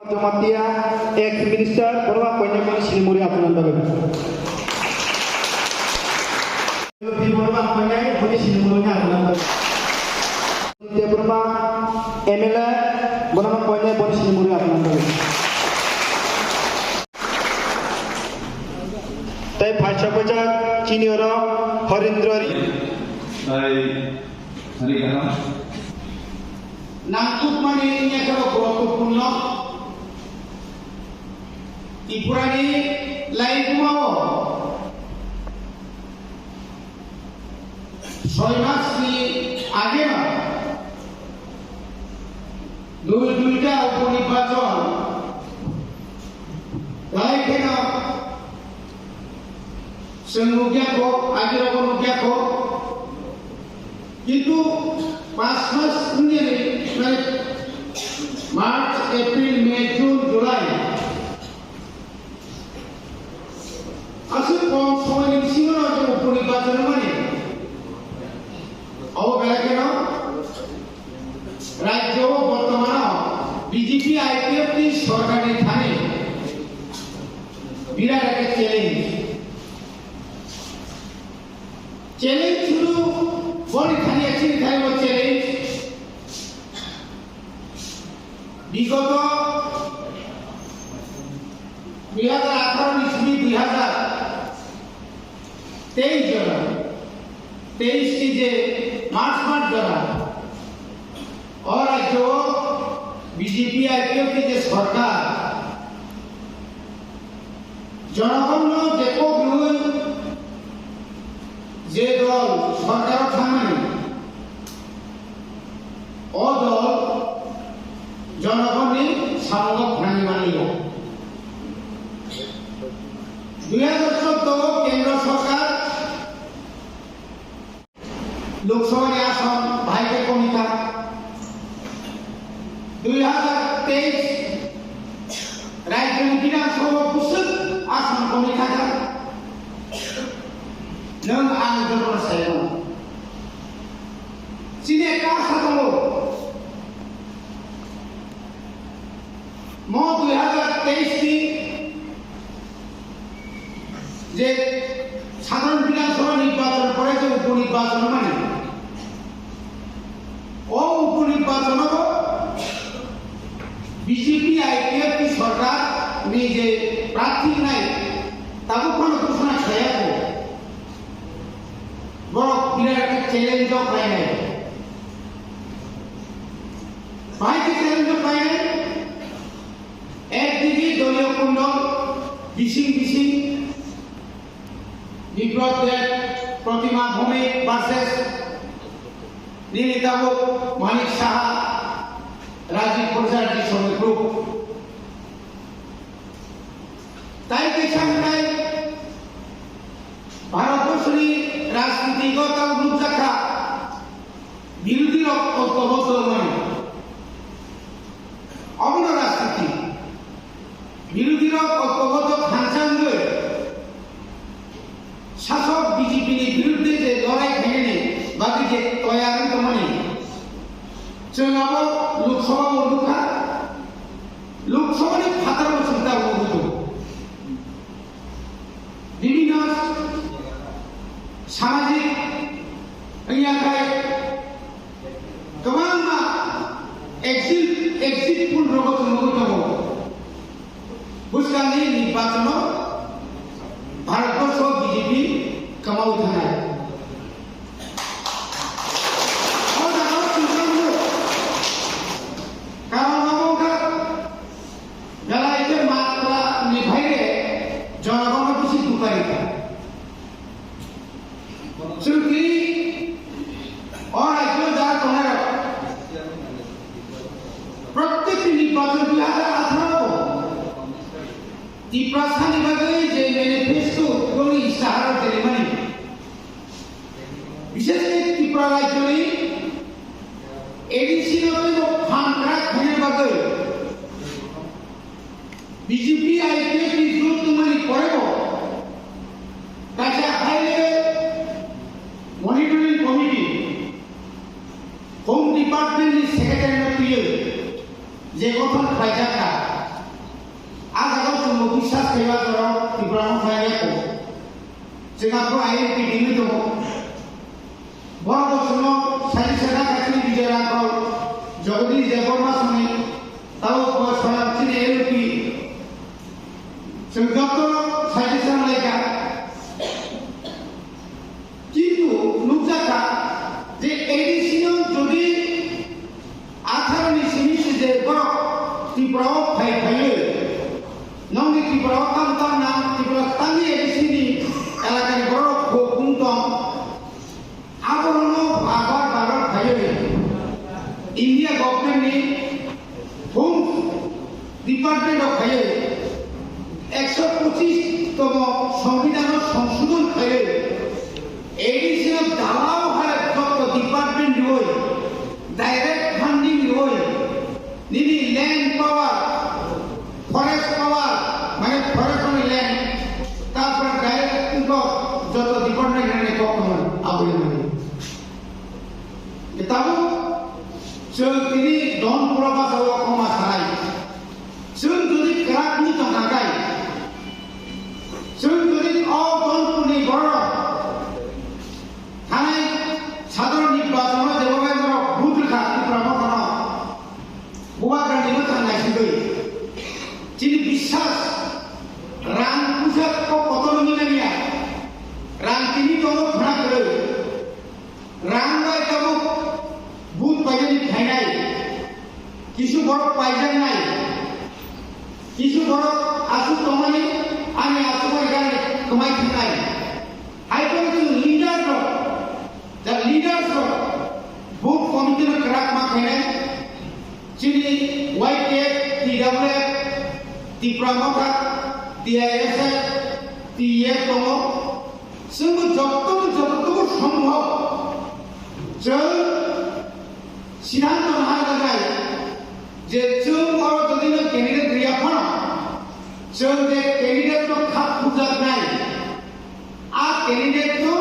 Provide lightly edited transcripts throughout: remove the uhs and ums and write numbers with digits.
Jamatia ex minister Borwa Konyamani Sinimuri Atunan Bagai. Di Borwa Konyai Kony Sinimurunya Atunan Bagai. Di Borwa MLA Borwa Konyai Kony Sinimuri Atunan Bagai. Tapi Pasca Pasca Cini orang Harindra. Hari kana. Nangkut mani ini kalau gurutupunno Ipurani lain kumao Soimas ni agema দুইটা উপনির্বাচন line কেন সংখ্যা কো আগের সংখ্যা কো কিন্তু 5 মাস নিয়ে মানে March April May June July আসলে কম সময় ছিল না যে উপনির্বাচন মানে অববেলা কেন রাজ্য বর্তমান বিজেপি আইপিএফটি সরকারের থানে বিরাট একটা চ্যালেঞ্জ শুধু বড় থানি একটি থাইব চ্যালেঞ্জ বিগত 2018 ইসবি 2023 জনা 23 की जे मार्च जरा और जो बीजेपी आईपीएफ की जे सरकार जनगण देखो बिहुन जे दल सरकार थाने ओ दल जनगण संगत भांगी मानिल 2014 केंद्र सरकार लोकसभा आसन भाईके कमिता 2023 राज्य विधानसभा पुसुक आसन कमिता नों आं जबर सायाव सिने का साथलो म 2023 की जे সাধারণ বিধানসভা নির্বাচন করে যে উপনির্বাচন মানে ও উপনির্বাচন বিজেপি আইপিএফ की सरकार में जे प्रार्थी নাই তাকে কোনো ঘোষণা ছায়া বড় বিরাট একটা চ্যালেঞ্জ পায় নাই ভাইকে চ্যালেঞ্জ পায় নাই একদিকে দলীয় কুণ্ডল বিশিং বিপ্লব দেব প্রতিমা ভূমি ভার্সেস নীলিতাব মানিক সাহা রাজীব প্রসাদ শ্রমিক গ্রুপ তাই পেছায় ভারতবর্ষের রাজনীতিগত রূপরেখা বিরোধীর ঐক্যবদ্ধ নয় অবন রাজনীতি বিরোধীর ঐক্যবদ্ধ খানসাঙ্গে শাসক বিজেপির বিরুদ্ধে যে লড়াই ভেঙে বাকি যে তৈরি তো মানে চুনাব লোকসভা মধুখা লোকসভার ফাতার চিন্তা বহু বিভিন্ন সামাজিক এলাকায় गोबां एक्सिटफुल रगत नुगत दङ बुसकानि निर्वाचन भारतबर्ष बिजेपि कमाउ थानाय Tiprasan bagai je manifesto kami isyarat dari mana? Biasanya tipralai jadi edisi itu kontrak hanya bagai BJP IPF itu tu mana koreko? Kaca high monitoring committee, Home Department ni secretary tu je, je kotor baca sewa dorong di belakang saya kok. Singapura air pidini tu. Bawa semua saya sedang kasih bicara kau. Jadi jawab mas ni tahu kau saya sini air pi. Singapura saya sedang lega. Kitu nukjaka je edisinya jadi akhir ni sini sejak berok di berok baik-baik. Nong di berok tam-tam di berok tani edisi elakan berok hukum apa no babar baik. India government ni Home Department of baik 125 তম সংবিধানের সংশোধন হয়ে additional দালাও হয় যত department রই direct funding রই নিনি land পাওয়ার forest পাওয়ার মানে forest মানে ল্যান্ড তারপর ডাইরেক্ট যত ডিপার্টমেন্ট এনে কখন আবলে মানে এটাও তিনি ডন প্রবাস হওয়া কমা ছাড়াই যদি ক্রাক নি তো নাগাই যদি অদনপুনি বড় থানায় সাধারণ নির্বাচন যেভাবে বুথ রেখা ত্রিপুরা বুবাগ্রা নির্বাচন নাইছিলই যিনি বিশ্বাস রান পুষাক কত নমিনা নিয়া রান তিনি তো ঘোড়া করে রান লয় তব বুথ পাইজানি খাই নাই কিছু বড় পাইজান নাই কিছু বড় আসু তোমানি আমি আসু এখানে তোমায় খাই I want to leader the leaders of both committee of Karak Makane, Chini, YPF, TWF, the Pramoka, the ISF, the Yekomo, Sungu Jokto Shamho, Jel Sinan Mahagai, Jetsum or the candidate Riapana, so the candidate of Kap Puzak Nai. आप candidate को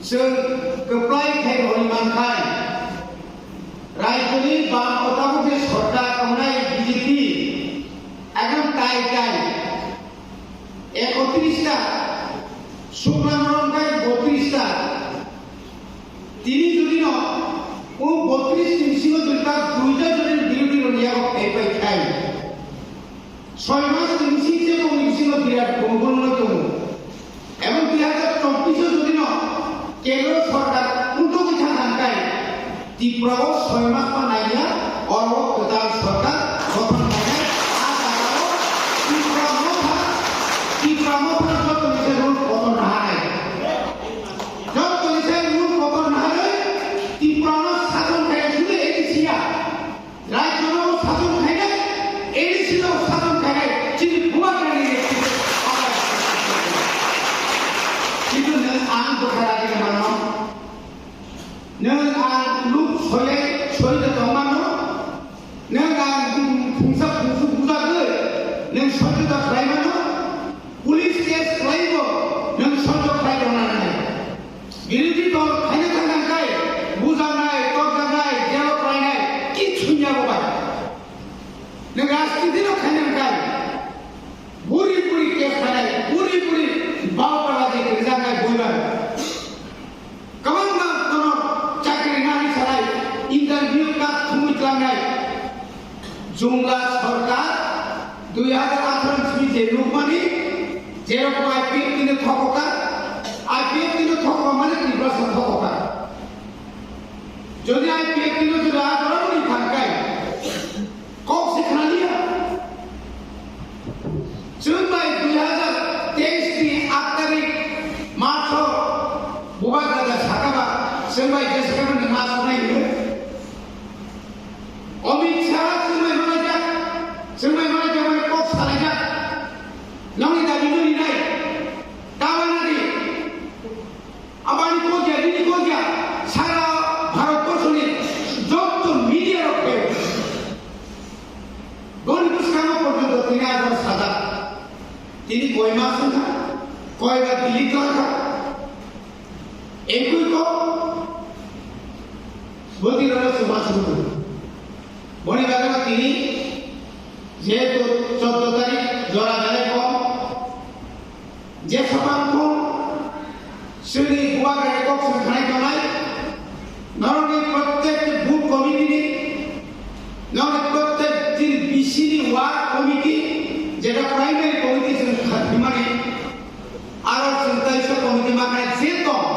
sir कप्लाई थे होलीमान खाए rightly balm बताओ कि सरकार कमराई BJP एकदम tight 31টা শুক্লানরম কাই 32টা তিনি যদি ন ও 32 তিনশিও দুইটা দুইটা যদি বিরোধী রনিয়া এই পাই খাই 6 মাস তিনশি যে কমিশন বিরাট কোন তো এবং 2024 যদি ন কেন্দ্র সরকার উল্টো কিছু নাকায় ত্রিপুরাও 6 মাস পর নাইয়া অর্ব প্রধান সরকার গঠন করে ত্রিপুরা মধ্যে যত নিচে রুল পতন হারায় যত নিচে রুল পতন হারায় ত্রিপুরা শাসন খায় শুধু এডিসিয়া রাজ্য শাসন খায় না এডিসিয়া শাসন খায় যিনি ভুয়া করে itu ang berharap di mana, ang luk soy de tomano, ang fungsa buka ke, soy de try mana, police case try bo, soy de try mana ni, biridi to kaya tangan kai, buza nai, toga nai, jelo try nai, kichunya boba, asti dino kaya kai, buri case nai, buri bawa lagi kerja kai bulan. Kawan kono cakri nari sarai interview ka thumit langai. Jumlah sarkar 2018 je rupani jero ko IPF tine thokoka IPF tine thokka mane নির্বাচন thokoka যদি IPF tine যদি আদরণ নি থাকাই কব সেখানে লিয়া জুলাই 2023 की 8 तारीख मार्च बुबाग राजा साकाबा सेंबाई जेसकाबा नि मास नाइ हो अमित शाह सेंबाई माने माने कब सालाइजा नंनि दाबि नि नाइ कावानादि आबानि को जा सारा भारतबर्षनि যত মিডিয়া রক্ষে গণপুষ্কানো পর্যন্ত 3000 সাদা তিনি কয় মাস না কয়বার দিল্লি রাখা একই তো বলতে গেলে সুভাষ বনি বাবা তিনি যেহেতু 14 তারিখ জোড়া গেলে কম जोंनि गुवा गायकक सोंखानाय थानाय नरनि प्रत्येक बुथ कमिटिनि नरनि प्रत्येक दिन बिसिनि वार्ड कमिटि जेटा प्राइमारी कमिटि जों खाथिमानि आरो जों ताइसा कमिटि माखाय जे दं